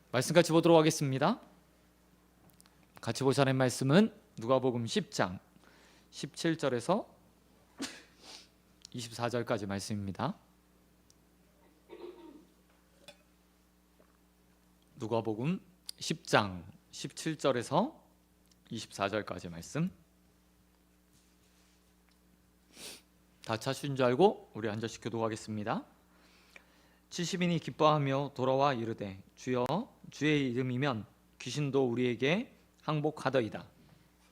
말씀 같이 보도록 하겠습니다. 같이 보자는 말씀은 누가복음 10장 17절에서 24절까지 말씀입니다. 누가복음 10장 17절에서 24절까지 말씀. 다 찾으신 줄 알고 우리 한 절씩 교독하겠습니다. 70인이 기뻐하며 돌아와 이르되 주여 주의 이름이면 귀신도 우리에게 항복하더이다.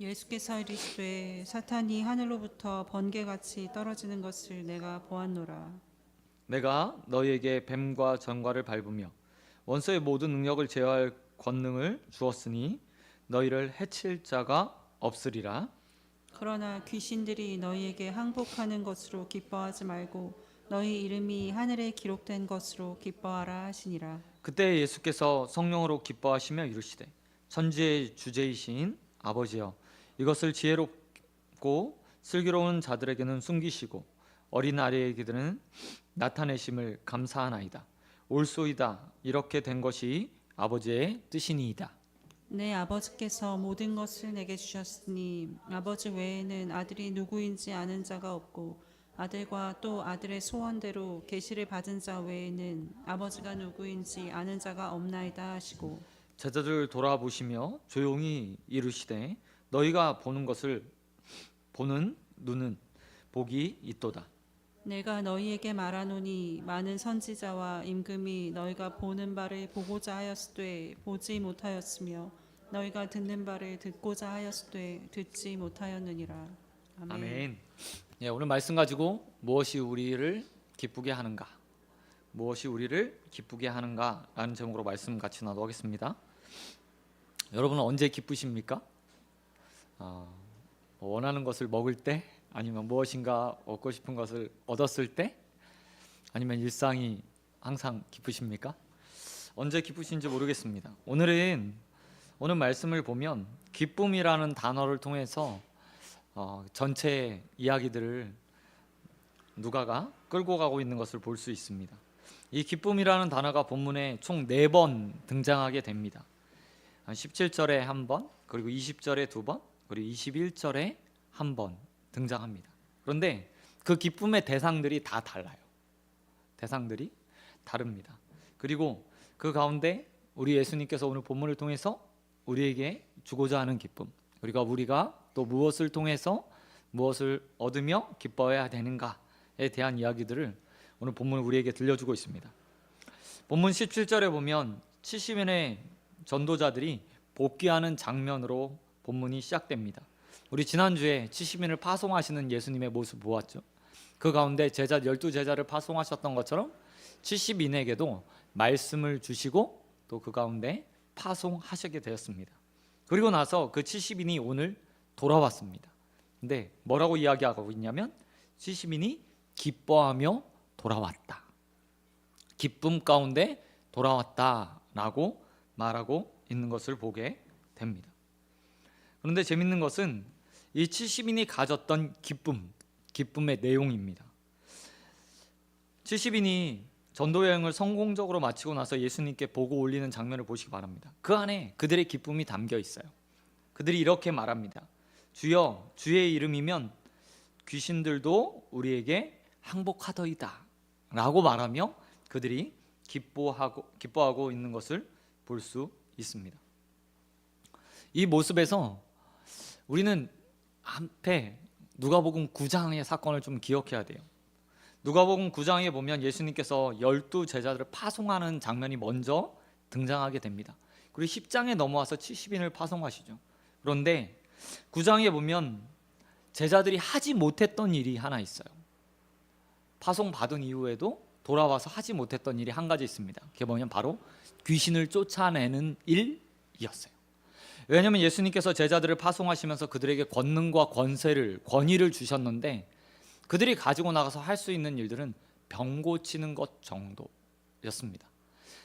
예수께서 이르시되 사탄이 하늘로부터 번개같이 떨어지는 것을 내가 보았노라. 내가 너희에게 뱀과 전과를 밟으며 원수의 모든 능력을 제어할 권능을 주었으니 너희를 해칠 자가 없으리라. 그러나 귀신들이 너희에게 항복하는 것으로 기뻐하지 말고 너희 이름이 하늘에 기록된 것으로 기뻐하라 하시니라. 그때 예수께서 성령으로 기뻐하시며 이르시되 천지의 주제이신 아버지여 이것을 지혜롭고 슬기로운 자들에게는 숨기시고 어린 아이에게는 나타내심을 감사하나이다. 옳소이다. 이렇게 된 것이 아버지의 뜻이니이다. 내 아버지께서 모든 것을 내게 주셨으니 아버지 외에는 아들이 누구인지 아는 자가 없고 아들과 또 아들의 소원대로 계시를 받은 자 외에는 아버지가 누구인지 아는 자가 없나이다 하시고 제자들 돌아보시며 조용히 이르시되 너희가 보는 것을 보는 눈은 복이 있도다. 내가 너희에게 말하노니 많은 선지자와 임금이 너희가 보는 바를 보고자 하였으되 보지 못하였으며 너희가 듣는 바를 듣고자 하였으되 듣지 못하였느니라. 아멘. 예, 오늘 말씀 가지고 무엇이 우리를 기쁘게 하는가, 무엇이 우리를 기쁘게 하는가라는 제목으로 말씀 같이 나누겠습니다. 여러분은 언제 기쁘십니까? 원하는 것을 먹을 때, 아니면 무엇인가 얻고 싶은 것을 얻었을 때, 아니면 일상이 항상 기쁘십니까? 언제 기쁘신지 모르겠습니다. 오늘 말씀을 보면 기쁨이라는 단어를 통해서 전체 이야기들을 누가가 끌고 가고 있는 것을 볼 수 있습니다. 이 기쁨이라는 단어가 본문에 총 4번 등장하게 됩니다. 17절에 한 번, 그리고 20절에 2번, 그리고 21절에 한 번 등장합니다. 그런데 그 기쁨의 대상들이 다 달라요. 대상들이 다릅니다. 그리고 그 가운데 우리 예수님께서 오늘 본문을 통해서 우리에게 주고자 하는 기쁨, 그리고 우리가 또 무엇을 통해서 무엇을 얻으며 기뻐해야 되는가에 대한 이야기들을 오늘 본문 우리에게 들려주고 있습니다. 본문 17절에 보면 70인의 전도자들이 복귀하는 장면으로 본문이 시작됩니다. 우리 지난주에 70인을 파송하시는 예수님의 모습 보았죠. 그 가운데 12제자를 파송하셨던 것처럼 70인에게도 말씀을 주시고 또 그 가운데 파송하시게 되었습니다. 그리고 나서 그 70인이 오늘 돌아왔습니다. 근데 뭐라고 이야기하고 있냐면 70인이 기뻐하며 돌아왔다. 기쁨 가운데 돌아왔다라고 말하고 있는 것을 보게 됩니다. 그런데 재밌는 것은 이 70인이 가졌던 기쁨의 내용입니다. 70인이 전도 여행을 성공적으로 마치고 나서 예수님께 보고 올리는 장면을 보시기 바랍니다. 그 안에 그들의 기쁨이 담겨 있어요. 그들이 이렇게 말합니다. 주여 주의 이름이면 귀신들도 우리에게 항복하더이다 라고 말하며 그들이 기뻐하고 있는 것을 볼 수 있습니다. 이 모습에서 우리는 한패 누가복음 9장의 사건을 좀 기억해야 돼요. 누가복음 9장에 보면 예수님께서 12제자들을 파송하는 장면이 먼저 등장하게 됩니다. 그리고 10장에 넘어와서 70인을 파송하시죠. 그런데 9장에 보면 제자들이 하지 못했던 일이 하나 있어요. 파송받은 이후에도 돌아와서 하지 못했던 일이 한 가지 있습니다. 그게 뭐냐면 바로 귀신을 쫓아내는 일이었어요. 왜냐하면 예수님께서 제자들을 파송하시면서 그들에게 권능과 권위를 주셨는데 그들이 가지고 나가서 할 수 있는 일들은 병 고치는 것 정도였습니다.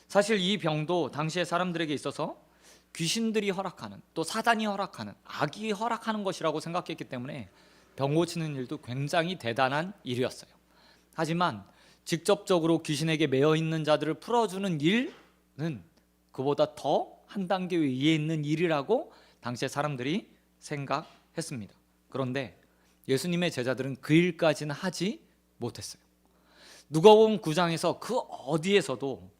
사실 이 병도 당시의 사람들에게 있어서 귀신들이 허락하는, 또 사단이 허락하는, 악이 허락하는 것이라고 생각했기 때문에 병 고치는 일도 굉장히 대단한 일이었어요. 하지만 직접적으로 귀신에게 매여 있는 자들을 풀어주는 일은 그보다 더 한 단계 위에 있는 일이라고 당시의 사람들이 생각했습니다. 그런데 예수님의 제자들은 그 일까지는 하지 못했어요. 누가복음 9장에서 그 어디에서도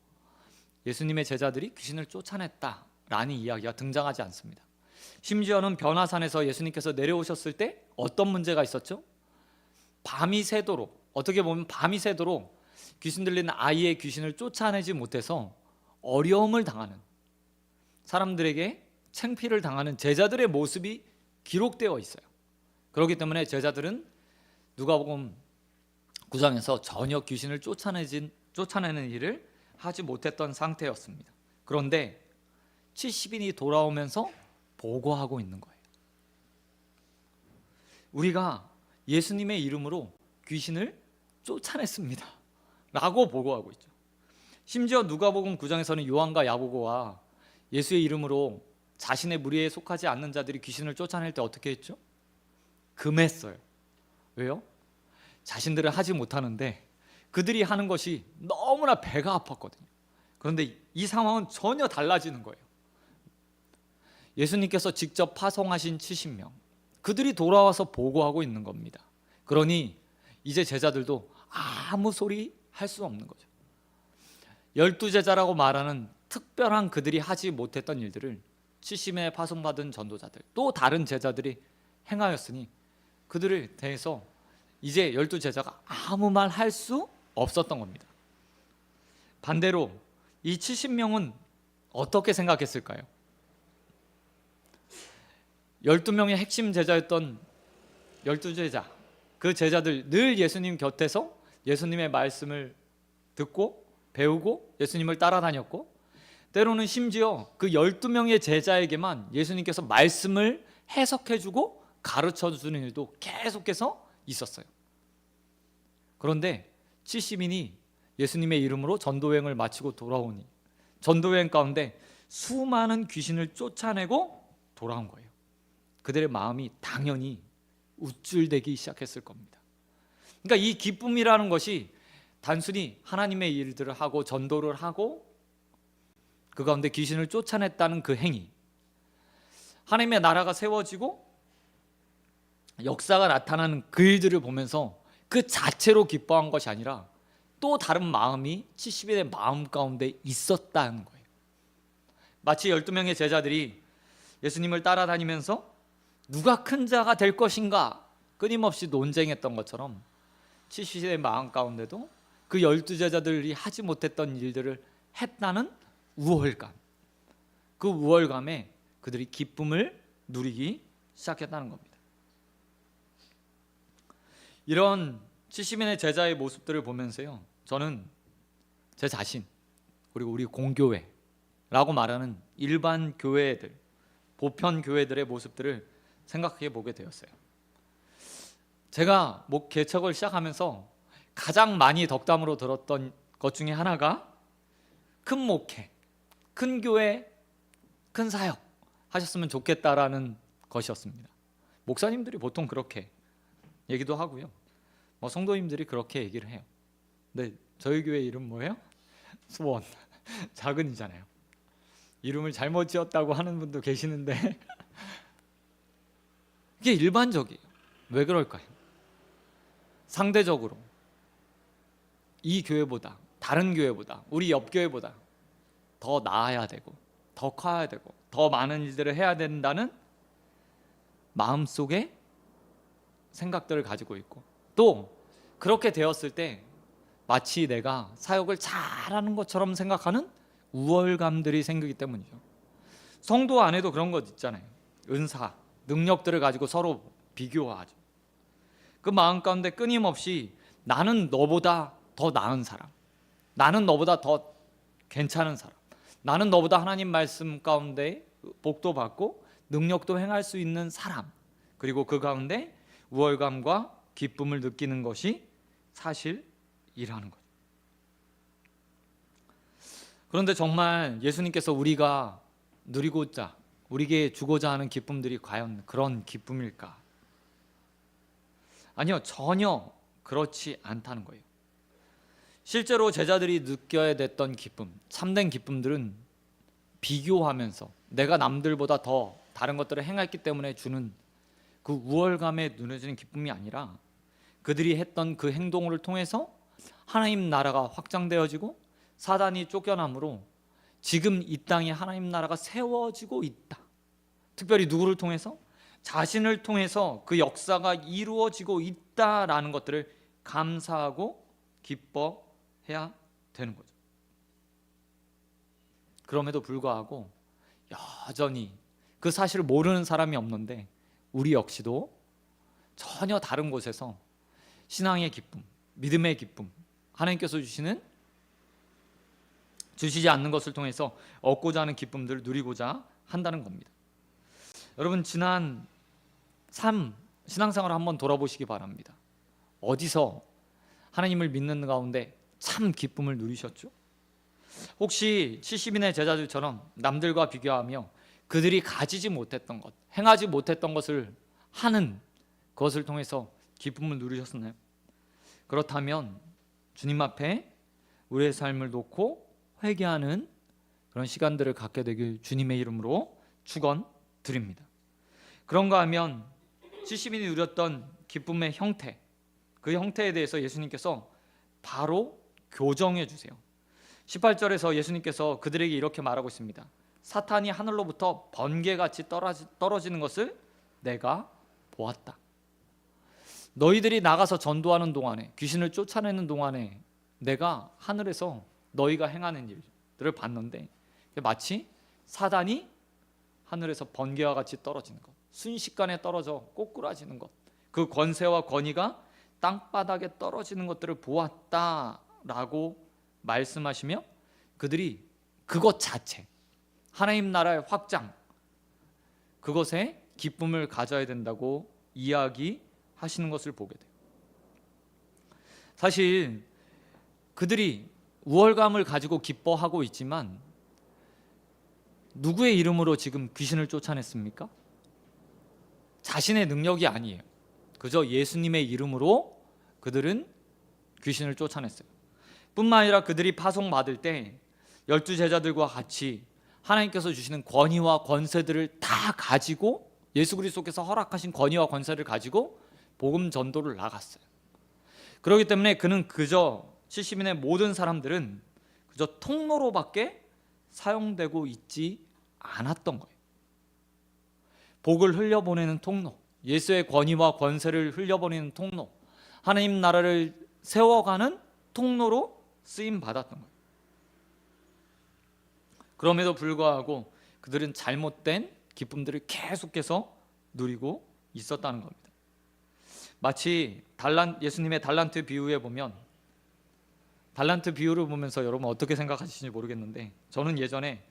예수님의 제자들이 귀신을 쫓아냈다라는 이야기가 등장하지 않습니다. 심지어는 변화산에서 예수님께서 내려오셨을 때 어떤 문제가 있었죠? 밤이 새도록, 어떻게 보면 밤이 새도록 귀신 들린 아이의 귀신을 쫓아내지 못해서 어려움을 당하는, 사람들에게 창피를 당하는 제자들의 모습이 기록되어 있어요. 그렇기 때문에 제자들은 누가복음 9장에서 전혀 귀신을 쫓아내는 일을 하지 못했던 상태였습니다. 그런데 70인이 돌아오면서 보고하고 있는 거예요. 우리가 예수님의 이름으로 귀신을 쫓아냈습니다 라고 보고하고 있죠. 심지어 누가복음 9장에서는 요한과 야고보와 예수의 이름으로 자신의 무리에 속하지 않는 자들이 귀신을 쫓아낼 때 어떻게 했죠? 금했어요. 왜요? 자신들은 하지 못하는데 그들이 하는 것이 너무나 배가 아팠거든요. 그런데 이 상황은 전혀 달라지는 거예요. 예수님께서 직접 파송하신 70명, 그들이 돌아와서 보고하고 있는 겁니다. 그러니 이제 제자들도 아무 소리 할 수 없는 거죠. 12제자라고 말하는 특별한 그들이 하지 못했던 일들을 70명의 파송받은 전도자들, 또 다른 제자들이 행하였으니 그들에 대해서 이제 12제자가 아무 말 할 수 없었던 겁니다. 반대로 이 70명은 어떻게 생각했을까요? 12명의 핵심 제자였던 12제자, 그 제자들 늘 예수님 곁에서 예수님의 말씀을 듣고 배우고 예수님을 따라다녔고, 때로는 심지어 그 12명의 제자에게만 예수님께서 말씀을 해석해주고 가르쳐주는 일도 계속해서 있었어요. 그런데 70인이 예수님의 이름으로 전도여행을 마치고 돌아오니 전도여행 가운데 수많은 귀신을 쫓아내고 돌아온 거예요. 그들의 마음이 당연히 우쭐대기 시작했을 겁니다. 그러니까 이 기쁨이라는 것이 단순히 하나님의 일들을 하고 전도를 하고 그 가운데 귀신을 쫓아냈다는 그 행위, 하나님의 나라가 세워지고 역사가 나타나는 그 일들을 보면서 그 자체로 기뻐한 것이 아니라 또 다른 마음이 70인의 마음 가운데 있었다는 거예요. 마치 12명의 제자들이 예수님을 따라다니면서 누가 큰 자가 될 것인가 끊임없이 논쟁했던 것처럼 70인의 마음 가운데도 그 12제자들이 하지 못했던 일들을 했다는 우월감, 그 우월감에 그들이 기쁨을 누리기 시작했다는 겁니다. 이런 70인의 제자의 모습들을 보면서요, 저는 제 자신, 그리고 우리 공교회라고 말하는 일반 교회들, 보편 교회들의 모습들을 생각해 보게 되었어요. 제가 목 개척을 시작하면서 가장 많이 덕담으로 들었던 것 중에 하나가 큰 목회, 큰 교회, 큰 사역 하셨으면 좋겠다라는 것이었습니다. 목사님들이 보통 그렇게 얘기도 하고요, 성도님들이 그렇게 얘기를 해요. 근데 저희 교회 이름 뭐예요? 수원. 작은이잖아요. 이름을 잘못 지었다고 하는 분도 계시는데 이게 일반적이에요. 왜 그럴까요? 상대적으로 이 교회보다, 다른 교회보다, 우리 옆 교회보다 더 나아야 되고 더 커야 되고 더 많은 일들을 해야 된다는 마음속에 생각들을 가지고 있고, 또 그렇게 되었을 때 마치 내가 사역을 잘하는 것처럼 생각하는 우월감들이 생기기 때문이죠. 성도 안에도 그런 것 있잖아요. 은사, 능력들을 가지고 서로 비교하죠. 그 마음 가운데 끊임없이 나는 너보다 더 나은 사람, 나는 너보다 더 괜찮은 사람, 나는 너보다 하나님 말씀 가운데 복도 받고 능력도 행할 수 있는 사람, 그리고 그 가운데 우월감과 기쁨을 느끼는 것이 사실이라는 거죠. 그런데 정말 예수님께서 우리가 누리고자, 우리에게 주고자 하는 기쁨들이 과연 그런 기쁨일까? 아니요, 전혀 그렇지 않다는 거예요. 실제로 제자들이 느껴야 됐던 기쁨, 참된 기쁨들은 비교하면서 내가 남들보다 더 다른 것들을 행했기 때문에 주는 그 우월감에 누려지는 기쁨이 아니라 그들이 했던 그 행동을 통해서 하나님 나라가 확장되어지고 사단이 쫓겨남으로 지금 이 땅에 하나님 나라가 세워지고 있다. 특별히 누구를 통해서? 자신을 통해서 그 역사가 이루어지고 있다라는 것들을 감사하고 기뻐해야 되는 거죠. 그럼에도 불구하고 여전히 그 사실을 모르는 사람이 없는데 우리 역시도 전혀 다른 곳에서 신앙의 기쁨, 믿음의 기쁨, 하나님께서 주시지 않는 것을 통해서 얻고자 하는 기쁨들을 누리고자 한다는 겁니다. 여러분, 지난 삶, 신앙생활을 한번 돌아보시기 바랍니다. 어디서 하나님을 믿는 가운데 참 기쁨을 누리셨죠? 혹시 70인의 제자들처럼 남들과 비교하며 그들이 가지지 못했던 것, 행하지 못했던 것을 하는 것을 통해서 기쁨을 누리셨나요? 그렇다면 주님 앞에 우리의 삶을 놓고 회개하는 그런 시간들을 갖게 되길 주님의 이름으로 축원드립니다. 그런가 하면 70인이 누렸던 기쁨의 형태, 그 형태에 대해서 예수님께서 바로 교정해 주세요. 18절에서 예수님께서 그들에게 이렇게 말하고 있습니다. 사탄이 하늘로부터 번개같이 떨어지는 것을 내가 보았다. 너희들이 나가서 전도하는 동안에, 귀신을 쫓아내는 동안에 내가 하늘에서 너희가 행하는 일들을 봤는데 마치 사단이 하늘에서 번개와 같이 떨어지는 것, 순식간에 떨어져 꼬꾸라지는 것, 그 권세와 권위가 땅바닥에 떨어지는 것들을 보았다라고 말씀하시며 그들이 그것 자체, 하나님 나라의 확장, 그것에 기쁨을 가져야 된다고 이야기하시는 것을 보게 돼요. 사실 그들이 우월감을 가지고 기뻐하고 있지만 누구의 이름으로 지금 귀신을 쫓아냈습니까? 자신의 능력이 아니에요. 그저 예수님의 이름으로 그들은 귀신을 쫓아냈어요. 뿐만 아니라 그들이 파송받을 때 12제자들과 같이 하나님께서 주시는 권위와 권세들을 다 가지고, 예수 그리스도께서 허락하신 권위와 권세를 가지고 복음 전도를 나갔어요. 그렇기 때문에 그는 그저 70인의 모든 사람들은 그저 통로로밖에 사용되고 있지 않았던 거예요. 복을 흘려보내는 통로, 예수의 권위와 권세를 흘려보내는 통로, 하나님 나라를 세워가는 통로로 쓰임 받았던 거예요. 그럼에도 불구하고 그들은 잘못된 기쁨들을 계속해서 누리고 있었다는 겁니다. 마치 예수님의 달란트 비유에 보면, 달란트 비유를 보면서 여러분 어떻게 생각하시는지 모르겠는데 저는 예전에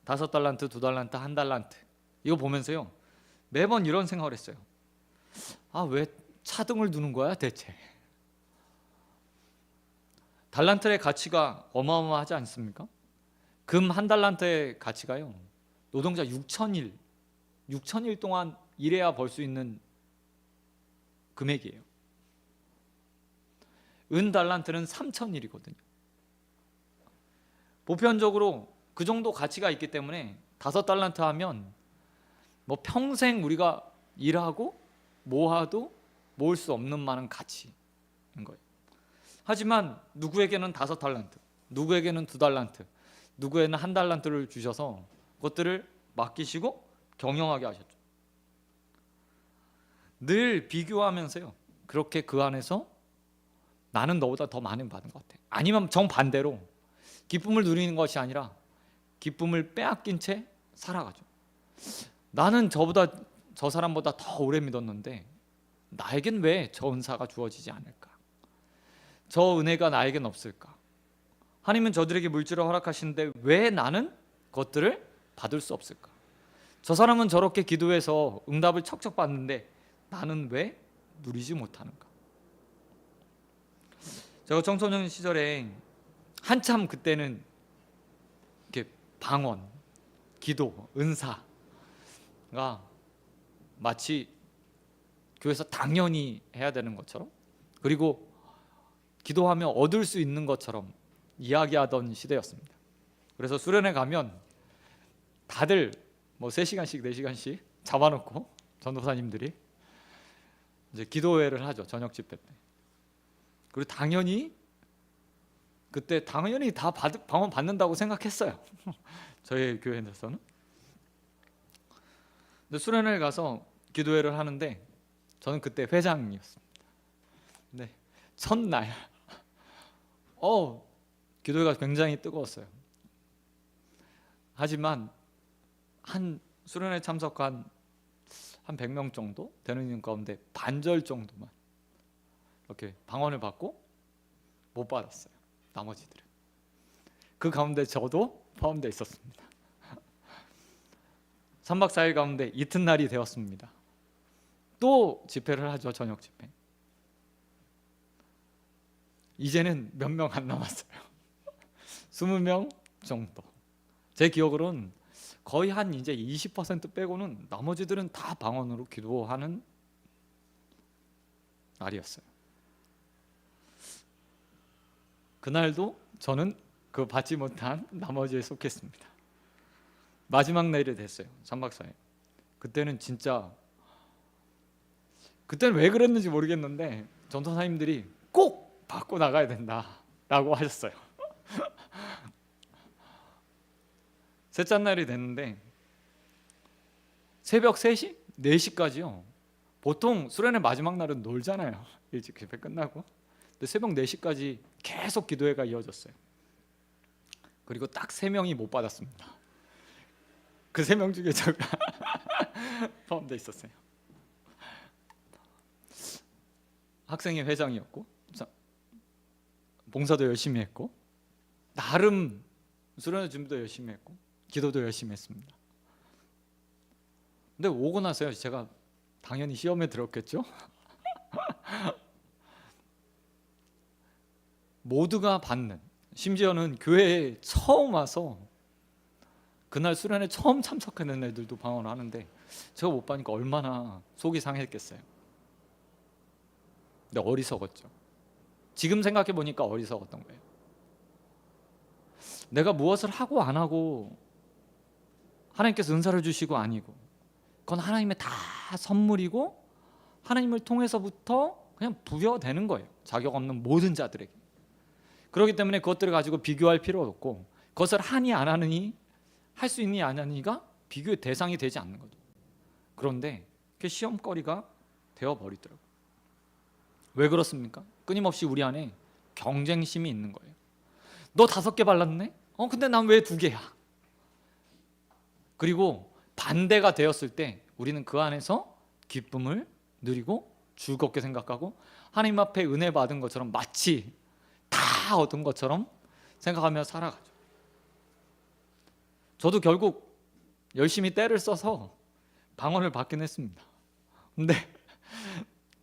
5달란트, 2달란트, 1달란트 이거 보면서요 매번 이런 생각을 했어요. 왜 차등을 두는 거야 대체? 달란트의 가치가 어마어마하지 않습니까? 금 1달란트의 가치가요 노동자 6,000일 동안 일해야 벌 수 있는 금액이에요. 은 달란트는 3,000일이거든요. 보편적으로 그 정도 가치가 있기 때문에 5달란트 하면 뭐 평생 우리가 일하고 모아도 모을 수 없는 많은 가치인 거예요. 하지만 누구에게는 5달란트, 누구에게는 2달란트, 누구에게는 1달란트를 주셔서 그것들을 맡기시고 경영하게 하셨죠. 늘 비교하면서요 그렇게 그 안에서 나는 너보다 더 많이 받은 것 같아. 아니면 정반대로 기쁨을 누리는 것이 아니라 기쁨을 빼앗긴 채 살아가죠. 나는 저 사람보다 더 오래 믿었는데 나에겐 왜 저 은사가 주어지지 않을까? 저 은혜가 나에겐 없을까? 하나님은 저들에게 물질을 허락하시는데 왜 나는 그것들을 받을 수 없을까? 저 사람은 저렇게 기도해서 응답을 척척 받는데 나는 왜 누리지 못하는가? 제가 청소년 시절에 한참 그때는 이렇게 방언, 기도, 은사가 마치 교회에서 당연히 해야 되는 것처럼, 그리고 기도하면 얻을 수 있는 것처럼 이야기하던 시대였습니다. 그래서 수련회 가면 다들 뭐 3시간씩 4시간씩 잡아놓고 전도사님들이 이제 기도회를 하죠. 저녁 집회 때. 그리고 당연히 그때 당연히 다 방언 받는다고 생각했어요. 저희 교회에서는. 근데 수련회를 가서 기도회를 하는데 저는 그때 회장이었습니다. 근데 첫날 기도회가 굉장히 뜨거웠어요. 하지만 한 수련회 참석한 한 100명 정도 되는 인 가운데 반절 정도만 이렇게 방언을 받고 못 받았어요. 나머지들은. 그 가운데 저도 포함되어 있었습니다. 3박 4일 가운데 이튿날이 되었습니다. 또 집회를 하죠. 저녁 집회. 이제는 몇 명 안 남았어요. 20명 정도. 제 기억으로는 거의 한 이제 20% 빼고는 나머지들은 다 방언으로 기도하는 날이었어요. 그날도 저는 그 받지 못한 나머지에 속했습니다. 마지막 날이 됐어요. 3박 4일. 그때는 그때는 왜 그랬는지 모르겠는데 전도사님들이 꼭 받고 나가야 된다라고 하셨어요. 셋째 날이 됐는데 새벽 3시? 4시까지요. 보통 수련회 마지막 날은 놀잖아요. 일찍 집회 끝나고. 근데 새벽 4시까지 계속 기도회가 이어졌어요. 그리고 딱 3명이 못 받았습니다. 그 3명 중에 제가 포함되어 있었어요. 학생회 회장이었고 봉사도 열심히 했고 나름 수련회 준비도 열심히 했고 기도도 열심히 했습니다. 근데 오고 나서요 제가 당연히 시험에 들었겠죠. 모두가 받는, 심지어는 교회에 처음 와서 그날 수련회 처음 참석하는 애들도 방언을 하는데 제가 못 받으니까 얼마나 속이 상했겠어요. 근데 어리석었죠. 지금 생각해 보니까 어리석었던 거예요. 내가 무엇을 하고 안 하고 하나님께서 은사를 주시고 아니고 그건 하나님의 다 선물이고 하나님을 통해서부터 그냥 부여되는 거예요. 자격 없는 모든 자들에게. 그렇기 때문에 그것들을 가지고 비교할 필요가 없고 그것을 하니 안 하느니 할 수 있니 안 하니가 비교의 대상이 되지 않는 거죠. 그런데 그게 시험거리가 되어버리더라고요. 왜 그렇습니까? 끊임없이 우리 안에 경쟁심이 있는 거예요. 너 5개 발랐네? 근데 난 왜 2개야? 그리고 반대가 되었을 때 우리는 그 안에서 기쁨을 누리고 즐겁게 생각하고 하나님 앞에 은혜 받은 것처럼 마치 다 얻은 것처럼 생각하며 살아가죠. 저도 결국 열심히 때를 써서 방언을 받긴 했습니다. 근데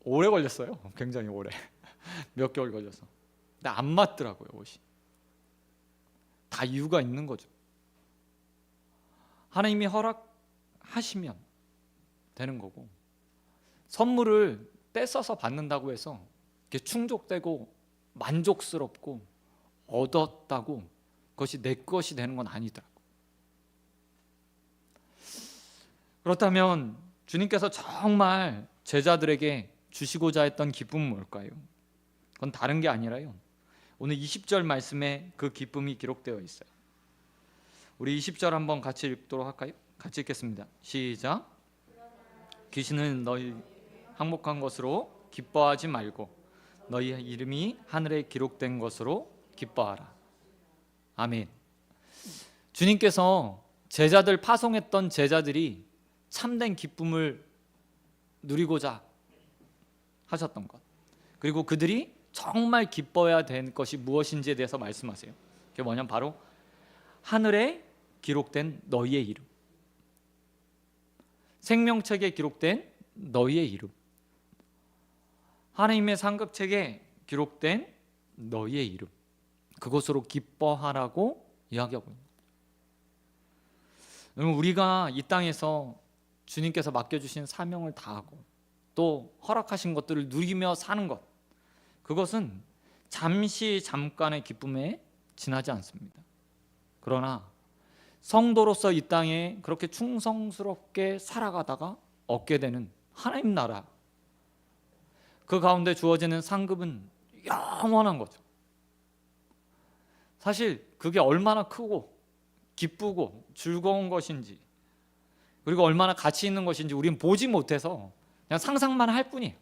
오래 걸렸어요. 굉장히 오래. 몇 개월 걸려서. 근데 안 맞더라고요, 옷이. 다 이유가 있는 거죠. 하나님이 허락하시면 되는 거고 선물을 떼써서 받는다고 해서 이렇게 충족되고 만족스럽고 얻었다고 그것이 내 것이 되는 건 아니더라고요. 그렇다면 주님께서 정말 제자들에게 주시고자 했던 기쁨은 뭘까요? 그건 다른 게 아니라요. 오늘 20절 말씀에 그 기쁨이 기록되어 있어요. 우리 20절 한번 같이 읽도록 할까요? 같이 읽겠습니다. 시작. 귀신은 너희 항목한 것으로 기뻐하지 말고 너희 이름이 하늘에 기록된 것으로 기뻐하라. 아멘. 주님께서 제자들 파송했던 제자들이 참된 기쁨을 누리고자 하셨던 것, 그리고 그들이 정말 기뻐해야 될 것이 무엇인지에 대해서 말씀하세요. 그게 뭐냐면 바로 하늘에 기록된 너희의 이름, 생명책에 기록된 너희의 이름, 하나님의 상급책에 기록된 너희의 이름, 그것으로 기뻐하라고 이야기하고 있는 거예요. 우리가 이 땅에서 주님께서 맡겨주신 사명을 다하고 또 허락하신 것들을 누리며 사는 것, 그것은 잠깐의 기쁨에 지나지 않습니다. 그러나 성도로서 이 땅에 그렇게 충성스럽게 살아가다가 얻게 되는 하나님 나라, 그 가운데 주어지는 상급은 영원한 거죠. 사실 그게 얼마나 크고 기쁘고 즐거운 것인지, 그리고 얼마나 가치 있는 것인지 우리는 보지 못해서 그냥 상상만 할 뿐이에요.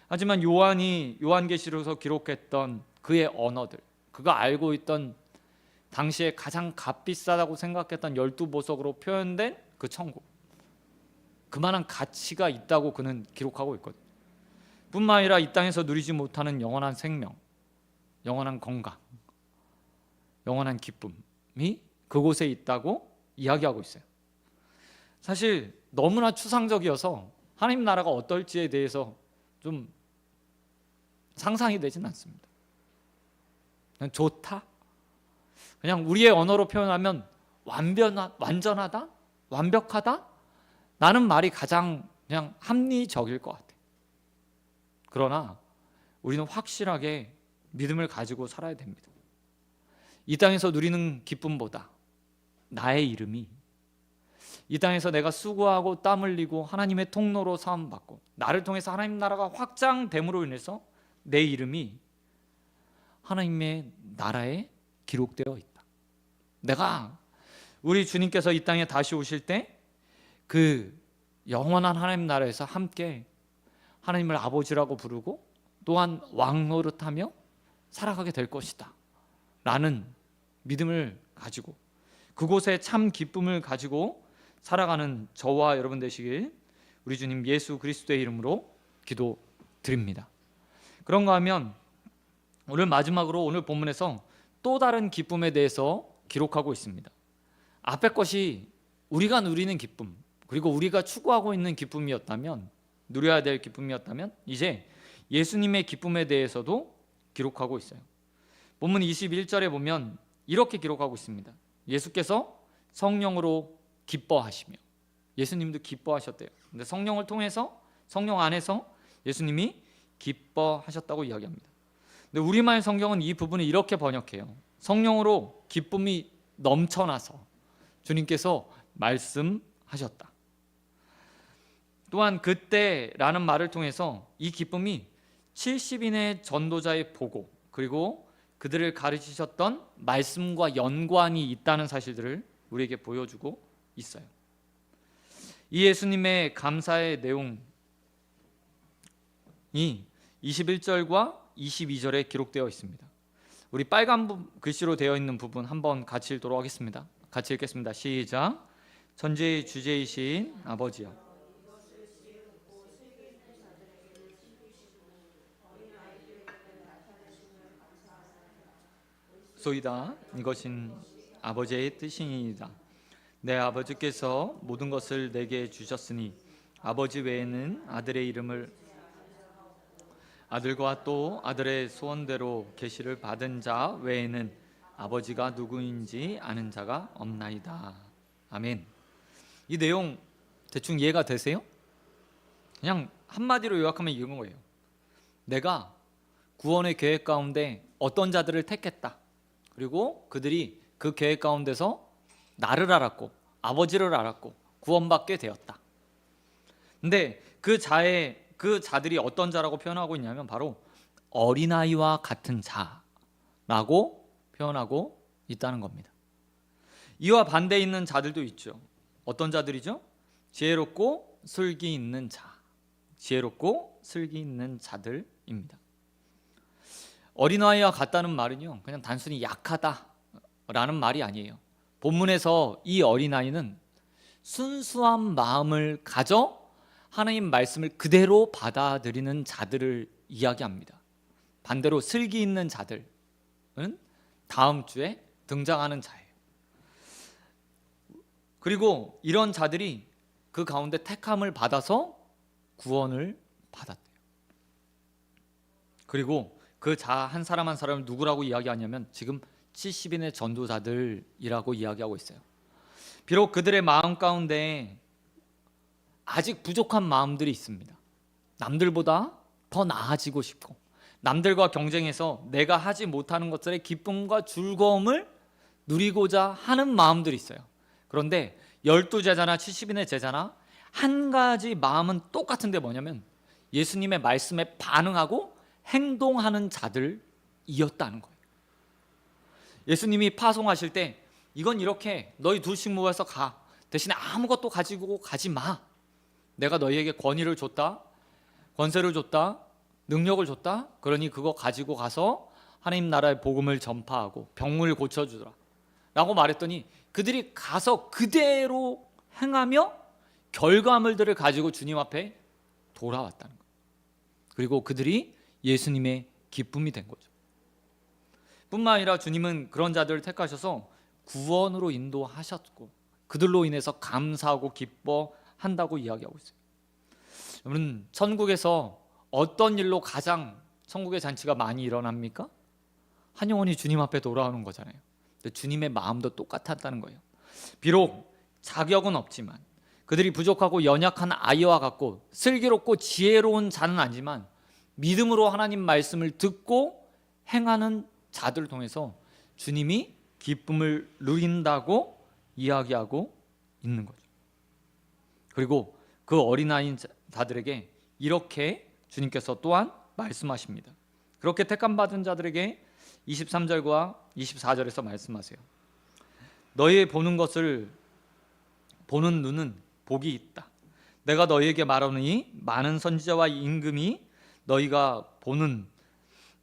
하지만 요한이 요한계시록에서 기록했던 그의 언어들, 그가 알고 있던 당시에 가장 값비싸다고 생각했던 12보석으로 표현된 그 천국, 그만한 가치가 있다고 그는 기록하고 있거든요. 뿐만 아니라 이 땅에서 누리지 못하는 영원한 생명, 영원한 건강, 영원한 기쁨이 그곳에 있다고 이야기하고 있어요. 사실 너무나 추상적이어서 하나님 나라가 어떨지에 대해서 좀 상상이 되진 않습니다. 그냥 좋다? 그냥 우리의 언어로 표현하면 완전하다? 완벽하다? 라는 말이 가장 그냥 합리적일 것 같아요. 그러나 우리는 확실하게 믿음을 가지고 살아야 됩니다. 이 땅에서 누리는 기쁨보다 나의 이름이, 이 땅에서 내가 수고하고 땀 흘리고 하나님의 통로로 사함받고 나를 통해서 하나님 나라가 확장됨으로 인해서 내 이름이 하나님의 나라에 기록되어 있다. 내가 우리 주님께서 이 땅에 다시 오실 때 그 영원한 하나님 나라에서 함께 하나님을 아버지라고 부르고 또한 왕 노릇하며 살아가게 될 것이다 라는 믿음을 가지고 그곳에 참 기쁨을 가지고 살아가는 저와 여러분 되시길 우리 주님 예수 그리스도의 이름으로 기도드립니다. 그런가 하면 오늘 마지막으로 오늘 본문에서 또 다른 기쁨에 대해서 기록하고 있습니다. 앞에 것이 우리가 누리는 기쁨, 그리고 우리가 추구하고 있는 기쁨이었다면, 누려야 될 기쁨이었다면, 이제 예수님의 기쁨에 대해서도 기록하고 있어요. 본문 21절에 보면 이렇게 기록하고 있습니다. 예수께서 성령으로 기뻐하시며, 예수님도 기뻐하셨대요. 근데 성령을 통해서, 성령 안에서 예수님이 기뻐하셨다고 이야기합니다. 근데 우리말 성경은 이 부분을 이렇게 번역해요. 성령으로 기쁨이 넘쳐나서 주님께서 말씀하셨다. 또한 그때라는 말을 통해서 이 기쁨이 70인의 전도자의 보고, 그리고 그들을 가르치셨던 말씀과 연관이 있다는 사실들을 우리에게 보여주고 있어요. 이 예수님의 감사의 내용이 21절과 22절에 기록되어 있습니다. 우리 빨간 글씨로 되어 있는 부분 한번 같이 읽도록 하겠습니다. 같이 읽겠습니다. 시작. 전제의 주제이신 아버지여, 소이다. 이것은 아버지의 뜻이니이다. 내 아버지께서 모든 것을 내게 주셨으니 아버지 외에는 아들의 이름을, 아들과 또 아들의 소원대로 계시를 받은 자 외에는 아버지가 누구인지 아는 자가 없나이다. 아멘. 이 내용 대충 이해가 되세요? 그냥 한마디로 요약하면 이런 거예요. 내가 구원의 계획 가운데 어떤 자들을 택했다. 그리고 그들이 그 계획 가운데서 나를 알았고 아버지를 알았고 구원받게 되었다. 근데 그 자들이 어떤 자라고 표현하고 있냐면 바로 어린아이와 같은 자라고 표현하고 있다는 겁니다. 이와 반대에 있는 자들도 있죠. 어떤 자들이죠? 지혜롭고 슬기 있는 자, 지혜롭고 슬기 있는 자들입니다. 어린아이와 같다는 말은요, 그냥 단순히 약하다라는 말이 아니에요. 본문에서 이 어린아이는 순수한 마음을 가져 하나님 말씀을 그대로 받아들이는 자들을 이야기합니다. 반대로 슬기 있는 자들은 다음 주에 등장하는 자예요. 그리고 이런 자들이 그 가운데 택함을 받아서 구원을 받았대요. 그리고 그 자 한 사람 한 사람을 누구라고 이야기하냐면 지금 70인의 전도자들이라고 이야기하고 있어요. 비록 그들의 마음 가운데 아직 부족한 마음들이 있습니다. 남들보다 더 나아지고 싶고 남들과 경쟁해서 내가 하지 못하는 것들의 기쁨과 즐거움을 누리고자 하는 마음들이 있어요. 그런데 12제자나 70인의 제자나 한 가지 마음은 똑같은데 뭐냐면 예수님의 말씀에 반응하고 행동하는 자들이었다는 거예요. 예수님이 파송하실 때 이건 이렇게 너희 둘씩 모여서 가. 대신에 아무것도 가지고 가지 마. 내가 너희에게 권위를 줬다. 권세를 줬다. 능력을 줬다. 그러니 그거 가지고 가서 하나님 나라의 복음을 전파하고 병을 고쳐주더라 라고 말했더니 그들이 가서 그대로 행하며 결과물들을 가지고 주님 앞에 돌아왔다는 거예요. 그리고 그들이 예수님의 기쁨이 된 거죠. 뿐만 아니라 주님은 그런 자들을 택하셔서 구원으로 인도하셨고 그들로 인해서 감사하고 기뻐한다고 이야기하고 있어요. 여러분, 천국에서 어떤 일로 가장 천국의 잔치가 많이 일어납니까? 한 영혼이 주님 앞에 돌아오는 거잖아요. 근데 주님의 마음도 똑같았다는 거예요. 비록 자격은 없지만 그들이 부족하고 연약한 아이와 같고 슬기롭고 지혜로운 자는 아니지만 믿음으로 하나님 말씀을 듣고 행하는 자들을 통해서 주님이 기쁨을 누린다고 이야기하고 있는 거죠. 그리고 그 어린아이인 자들에게 이렇게 주님께서 또한 말씀하십니다. 그렇게 택함받은 자들에게 23절과 24절에서 말씀하세요. 너희 보는 것을 보는 눈은 복이 있다. 내가 너희에게 말하노니 많은 선지자와 임금이 너희가 보는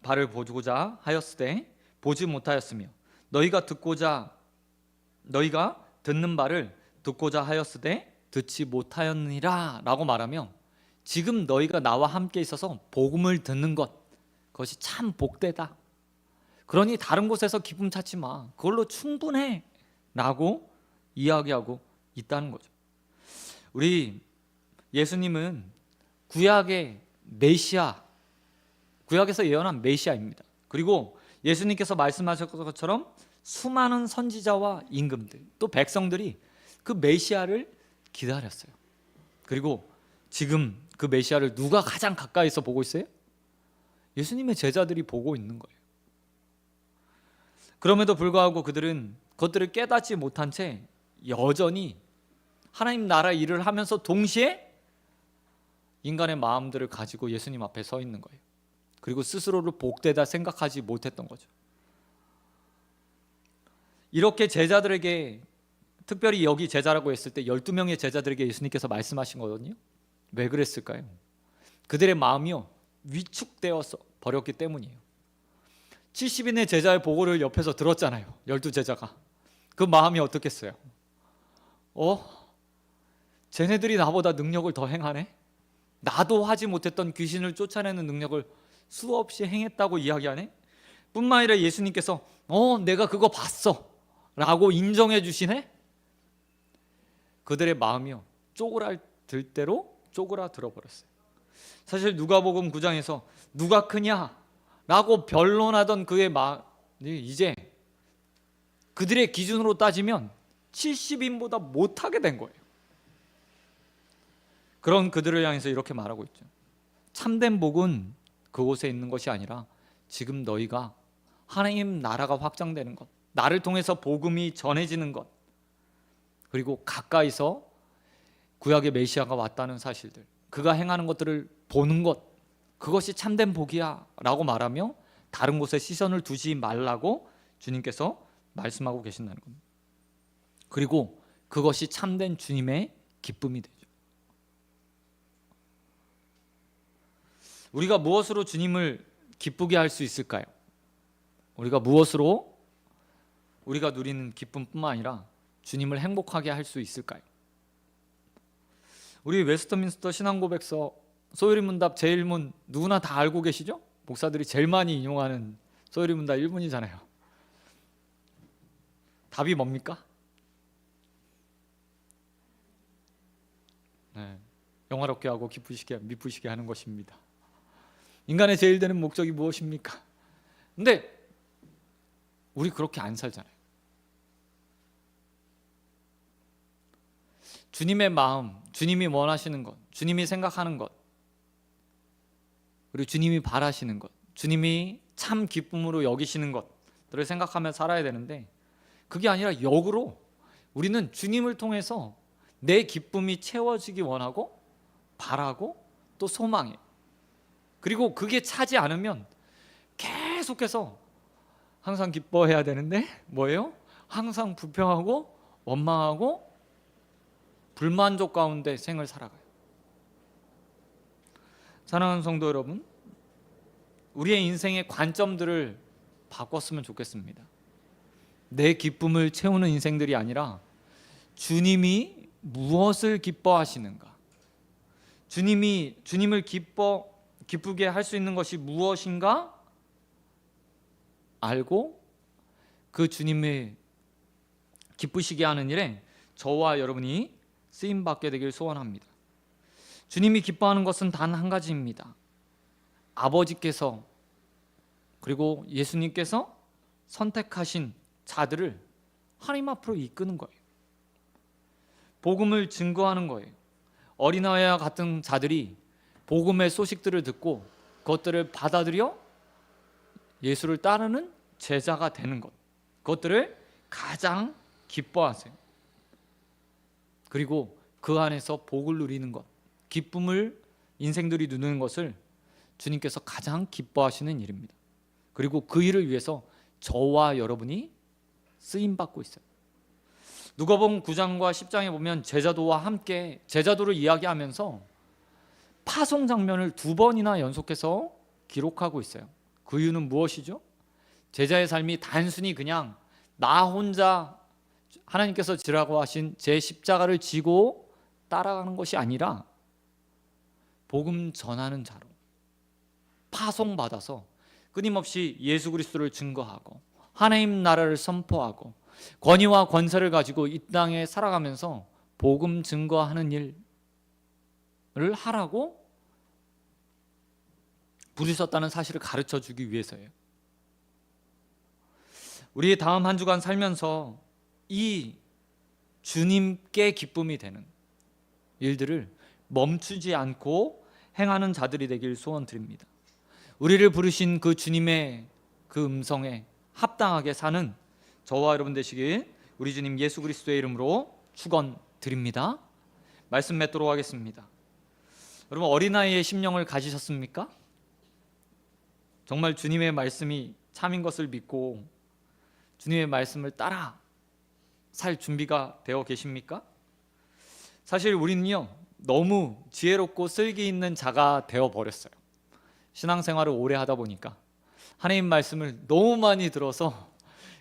바를 보고자 하였으되 보지 못하였으며 너희가 듣는 바를 듣고자 하였으되 듣지 못하였느니라 라고 말하며 지금 너희가 나와 함께 있어서 복음을 듣는 것 그것이 참 복되다. 그러니 다른 곳에서 기쁨 찾지 마. 그걸로 충분해 라고 이야기하고 있다는 거죠. 우리 예수님은 구약의 메시아, 구약에서 예언한 메시아입니다. 그리고 예수님께서 말씀하셨던 것처럼 수많은 선지자와 임금들 또 백성들이 그 메시아를 기다렸어요. 그리고 지금 그 메시아를 누가 가장 가까이서 보고 있어요? 예수님의 제자들이 보고 있는 거예요. 그럼에도 불구하고 그들은 그것들을 깨닫지 못한 채 여전히 하나님 나라 일을 하면서 동시에 인간의 마음들을 가지고 예수님 앞에 서 있는 거예요. 그리고 스스로를 복되다 생각하지 못했던 거죠. 이렇게 제자들에게 특별히 여기 제자라고 했을 때 12명의 제자들에게 예수님께서 말씀하신 거거든요. 왜 그랬을까요? 그들의 마음이요 위축되어서 버렸기 때문이에요. 70인의 제자의 보고를 옆에서 들었잖아요. 12제자가. 그 마음이 어떻겠어요? 쟤네들이 나보다 능력을 더 행하네? 나도 하지 못했던 귀신을 쫓아내는 능력을 수없이 행했다고 이야기하네? 뿐만 아니라 예수님께서 내가 그거 봤어 라고 인정해 주시네? 그들의 마음이요 쪼그라들 대로 쪼그라들어 버렸어요. 사실 누가복음 9장에서 누가 크냐 라고 변론하던 그의 마음이 이제 그들의 기준으로 따지면 70인보다 못하게 된 거예요. 그런 그들을 향해서 이렇게 말하고 있죠. 참된 복은 그곳에 있는 것이 아니라 지금 너희가 하나님 나라가 확장되는 것, 나를 통해서 복음이 전해지는 것, 그리고 가까이서 구약의 메시아가 왔다는 사실들, 그가 행하는 것들을 보는 것, 그것이 참된 복이야 라고 말하며 다른 곳에 시선을 두지 말라고 주님께서 말씀하고 계신다는 겁니다. 그리고 그것이 참된 주님의 기쁨이 되죠. 우리가 무엇으로 주님을 기쁘게 할 수 있을까요? 우리가 무엇으로 우리가 누리는 기쁨뿐만 아니라 주님을 행복하게 할 수 있을까요? 우리 웨스트민스터 신앙고백서 소요리 문답 제1문 누구나 다 알고 계시죠? 목사들이 제일 많이 인용하는 소요리 문답 1문이잖아요. 답이 뭡니까? 영화롭게 하고 기쁘시게 미쁘시게 하는 것입니다. 인간의 제일 되는 목적이 무엇입니까? 근데 우리 그렇게 안 살잖아요. 주님의 마음, 주님이 원하시는 것, 주님이 생각하는 것, 그리고 주님이 바라시는 것, 주님이 참 기쁨으로 여기시는 것들을 생각하며 살아야 되는데 그게 아니라 역으로 우리는 주님을 통해서 내 기쁨이 채워지기 원하고 바라고 또 소망해. 그리고 그게 차지 않으면 계속해서 항상 기뻐해야 되는데 뭐예요? 항상 불평하고 원망하고 불만족 가운데 생을 살아가요. 사랑하는 성도 여러분, 우리의 인생의 관점들을 바꿨으면 좋겠습니다. 내 기쁨을 채우는 인생들이 아니라 주님이 무엇을 기뻐하시는가, 주님을 기쁘게 할 수 있는 것이 무엇인가 알고 그 주님의 기쁘시게 하는 일에 저와 여러분이 쓰임 받게 되길 소원합니다. 주님이 기뻐하는 것은 단 한 가지입니다. 아버지께서 그리고 예수님께서 선택하신 자들을 하나님 앞으로 이끄는 거예요. 복음을 증거하는 거예요. 어린아이와 같은 자들이 복음의 소식들을 듣고 그것들을 받아들여 예수를 따르는 제자가 되는 것, 그것들을 가장 기뻐하세요. 그리고 그 안에서 복을 누리는 것, 기쁨을 인생들이 누리는 것을 주님께서 가장 기뻐하시는 일입니다. 그리고 그 일을 위해서 저와 여러분이 쓰임받고 있어요. 누가복음 9장과 10장에 보면 제자도와 함께 제자도를 이야기하면서 파송 장면을 2번이나 연속해서 기록하고 있어요. 그 이유는 무엇이죠? 제자의 삶이 단순히 그냥 나 혼자 하나님께서 지라고 하신 제 십자가를 지고 따라가는 것이 아니라 복음 전하는 자로 파송받아서 끊임없이 예수 그리스도를 증거하고 하나님 나라를 선포하고 권위와 권세를 가지고 이 땅에 살아가면서 복음 증거하는 일을 하라고 부르셨다는 사실을 가르쳐 주기 위해서예요. 우리의 다음 한 주간 살면서 이 주님께 기쁨이 되는 일들을 멈추지 않고 행하는 자들이 되길 소원드립니다. 우리를 부르신 그 주님의 그 음성에 합당하게 사는 저와 여러분 되시길 우리 주님 예수 그리스도의 이름으로 축원드립니다. 말씀 맺도록 하겠습니다. 여러분, 어린아이의 심령을 가지셨습니까? 정말 주님의 말씀이 참인 것을 믿고 주님의 말씀을 따라 살 준비가 되어 계십니까? 사실 우리는요, 너무 지혜롭고 쓸기 있는 자가 되어버렸어요. 신앙생활을 오래 하다 보니까 하나님 말씀을 너무 많이 들어서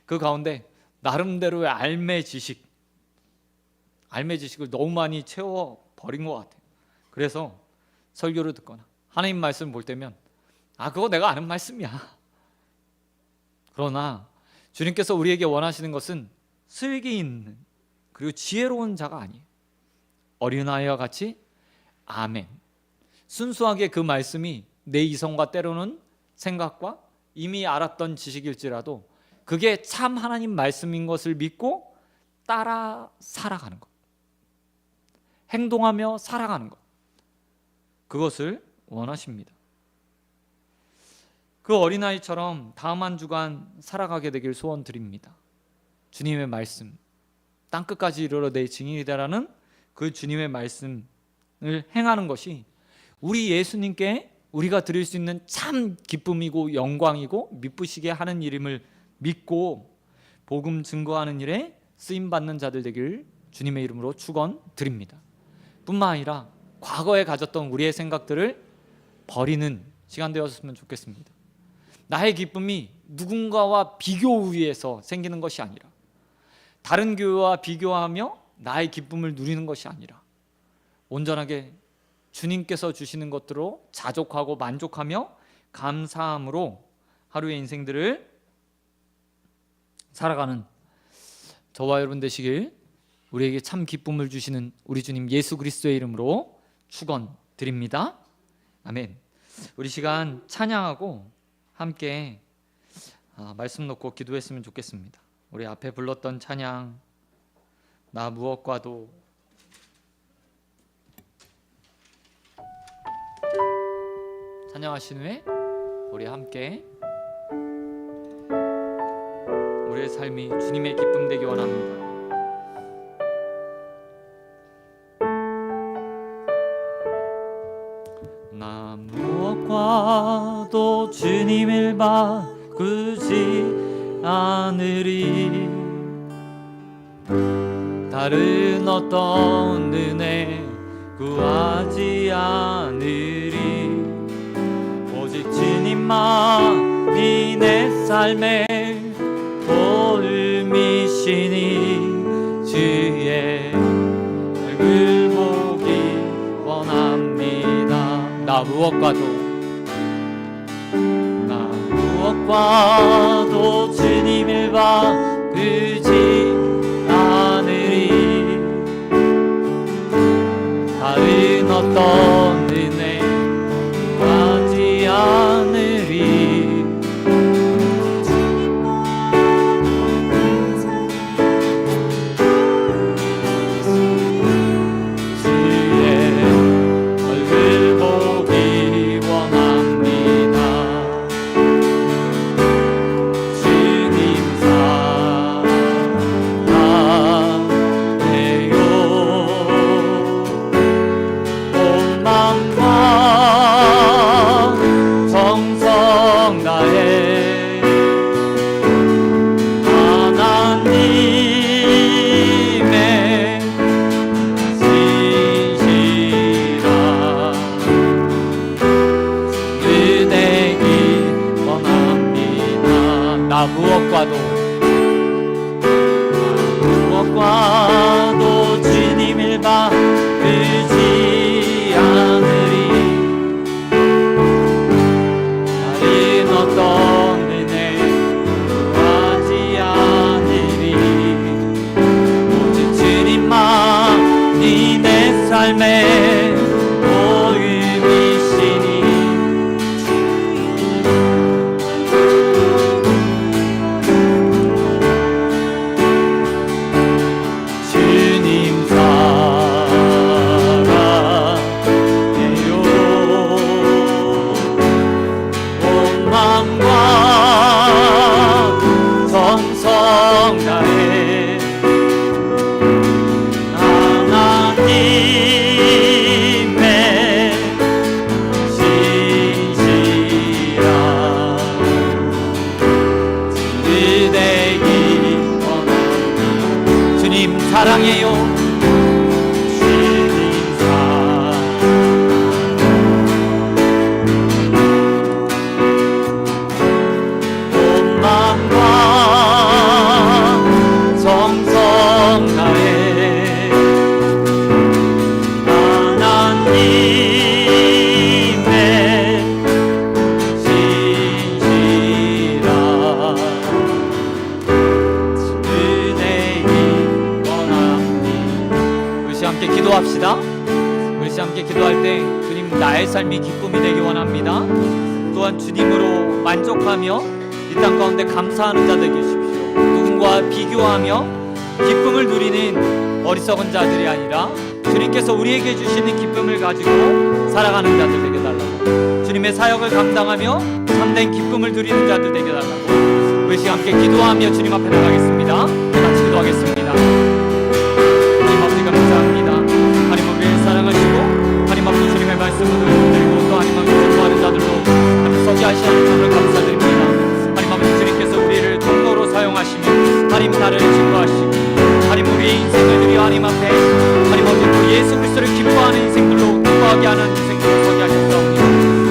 그 가운데 나름대로의 알매 지식을 너무 많이 채워버린 것 같아요. 그래서 설교를 듣거나 하나님 말씀을 볼 때면 그거 내가 아는 말씀이야. 그러나 주님께서 우리에게 원하시는 것은 슬기 있는 그리고 지혜로운 자가 아니에요. 어린아이와 같이 아멘, 순수하게 그 말씀이 내 이성과 때로는 생각과 이미 알았던 지식일지라도 그게 참 하나님 말씀인 것을 믿고 따라 살아가는 것, 행동하며 살아가는 것, 그것을 원하십니다. 그 어린아이처럼 다음 한 주간 살아가게 되길 소원드립니다. 주님의 말씀, 땅끝까지 이르러 내 증인이 되라는 그 주님의 말씀을 행하는 것이 우리 예수님께 우리가 드릴 수 있는 참 기쁨이고 영광이고 미쁘시게 하는 일임을 믿고 복음 증거하는 일에 쓰임받는 자들 되길 주님의 이름으로 축원드립니다. 뿐만 아니라 과거에 가졌던 우리의 생각들을 버리는 시간 되었으면 좋겠습니다. 나의 기쁨이 누군가와 비교 위에서 생기는 것이 아니라 다른 교회와 비교하며 나의 기쁨을 누리는 것이 아니라 온전하게 주님께서 주시는 것들로 자족하고 만족하며 감사함으로 하루의 인생들을 살아가는 저와 여러분 되시길 우리에게 참 기쁨을 주시는 우리 주님 예수 그리스도의 이름으로 축원드립니다. 아멘. 우리 시간 찬양하고 함께 말씀 놓고 기도했으면 좋겠습니다. 우리 앞에 불렀던 찬양 나 무엇과도 찬양하신 후에 우리 함께 우리 우리의 삶이 주님의 기쁨 되기 원합니다. 나 무엇과도 주님을 바꾸지 않으리. 다른 어떤 은혜 구하지 않으리. 오직 주님만이 내 삶의 도움이시니 주의 얼굴 보기 원합니다. 나 무엇과도 주님을 바꾸지 않으리. 다른 어떤 은혜 구하지 않으리. 무엇과도 주님을 바꾸지 않으리. 다른 어떤 은혜 구하지 않으리. 오직 주님만이 내 삶의 도움이시니 사랑해요. 주님 사랑 온 마음과 정성 다해 하나님의 진실한 함께 기도합시다. 우리 함께 기도할 때 주님 나의 삶이 기쁨이 되기 원합니다. 또한 주님으로 만족하며 이 땅 가운데 감사하는 자 되게 해주십시오. 누군가 비교하며 기쁨을 누리는 어리석은 자들이 아니라 주님께서 우리에게 주시는 기쁨을 가지고 살아가는 자들 되게 달라고, 주님의 사역을 감당하며 참된 기쁨을 누리는 자들 되게 달라고 우리 함께 기도하며 주님 앞에 나가겠습니다. 같이 기도하겠습니다. 감사합니다. 하나님 우리를 사랑하시고 하나님 앞에 주님의 말씀을 그리고 또 하나님 앞에 전도하는 자들로 하나님 서게 하시는 하나님을 감사드립니다. 하나님 아버지 주님께서 우리를 통로로 사용하시며 하나님 나라를 증거하시고 하나님 우리의 인생을 드려 하나님 앞에 하나님 아버지 또 예수 그리스도를 기뻐하는 인생들로 기뻐하게 하는 인생들로 서게 하셨사옵니다.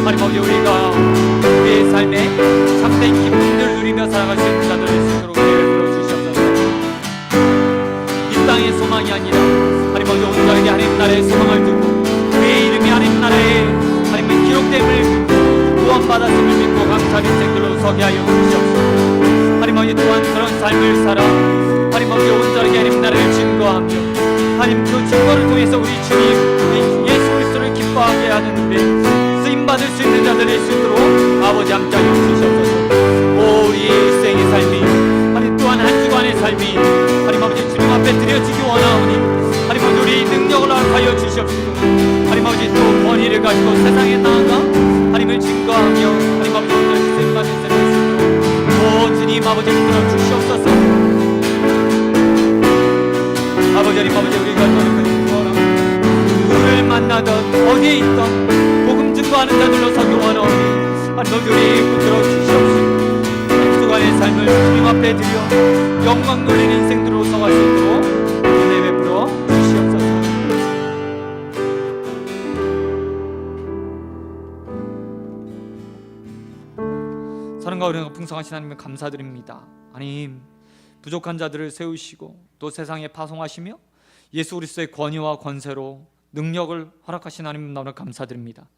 하나님 아버지 우리가 우리의 삶에 참된 기쁨을 누리며 살아갈 수 있는 자들을 스스로 우리를 불러주시옵소서. 이 땅의 소망이 아니라 하나님 먼저 온전하게 하나님 나라의 소망을 두고 그의 이름이 하나님 나라에 하나님의 기록됨을 믿고 구원받았음을 믿고 감사한 인생들로 서게 하여 주시옵소서. 하나님 아버지 또한 그런 삶을 살아 하나님 아버지 온전하게 하나님 나라를 증거하며 하나님 그 증거를 통해서 우리 주님 예수 그리스도를 기뻐하게 하는 데 쓰임받을 수 있는 자들일 수 있도록 아버지 함께하여 주시옵소서. 오 우리의 일생의 삶이 하나님 또한 한 주간의 삶이 하나님 아버지 주님 앞에 드려지기 원하오니 하나님 아버지 우리의 능력을 하여 주시옵소서. 하나님 아버지 또 권위를 가지고 세상에 나아가 하나님을 증거하며 하나님 아버지 오늘 쓰임받는 삶을 오 주님 아버지 붙들어 주시옵소서. 우리가 노력하는 거라. 누구를 만나든 어디에 있든 복음 증거하는 자들로 선동하노니 하나님 우리 붙들어 주시옵소서. 주간의 삶을 주님 앞에 드려 영광 돌리는 인생들로 서갈 수 있도록 은혜 베풀어 주시옵소서. 사랑과 은혜가 풍성하신 하나님을 감사드립니다. 하나님, 부족한 자들을 세우시고 또 세상에 파송하시며 예수 그리스도의 권위와 권세로 능력을 허락하신 하나님 나오나 감사드립니다.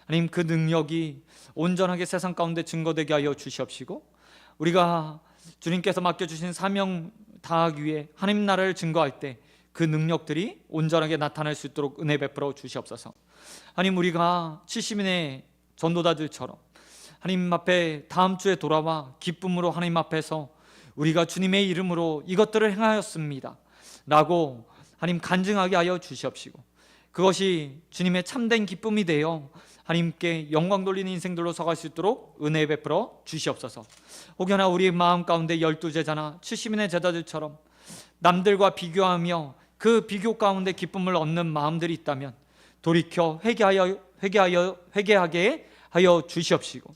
하나님, 그 능력이 온전하게 세상 가운데 증거되게 하여 주시옵시고 우리가 주님께서 맡겨주신 사명 다하기 위해 하나님 나라를 증거할 때 그 능력들이 온전하게 나타날 수 있도록 은혜 베풀어 주시옵소서. 하나님, 우리가 70인의 전도자들처럼 하나님 앞에 다음 주에 돌아와 기쁨으로 하나님 앞에서 우리가 주님의 이름으로 이것들을 행하였습니다 라고 하나님 간증하게 하여 주시옵시고 그것이 주님의 참된 기쁨이 되어 하나님께 영광 돌리는 인생들로 서갈 수 있도록 은혜 베풀어 주시옵소서. 혹여나 우리 마음 가운데 12제자나 70인의 제자들처럼 남들과 비교하며 그 비교 가운데 기쁨을 얻는 마음들이 있다면 돌이켜 회개하게 하여 주시옵시고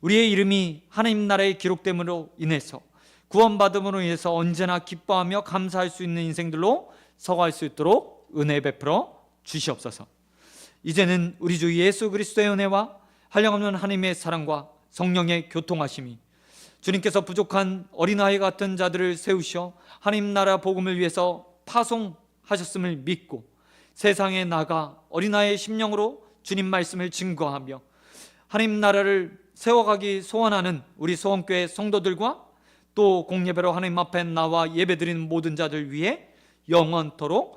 우리의 이름이 하나님 나라에 기록됨으로 인해서 구원받음으로 인해서 언제나 기뻐하며 감사할 수 있는 인생들로 서갈 수 있도록 은혜 베풀어 주시옵소서. 이제는 우리 주 예수 그리스도의 은혜와 한량없는 하나님의 사랑과 성령의 교통하심이 주님께서 부족한 어린아이 같은 자들을 세우셔 하나님 나라 복음을 위해서 파송하셨음을 믿고 세상에 나가 어린아이의 심령으로 주님 말씀을 증거하며 하나님 나라를 세워가기 소원하는 우리 소원교회 성도들과 또 공예배로 하나님 앞에 나와 예배드리는 모든 자들 위해 영원토록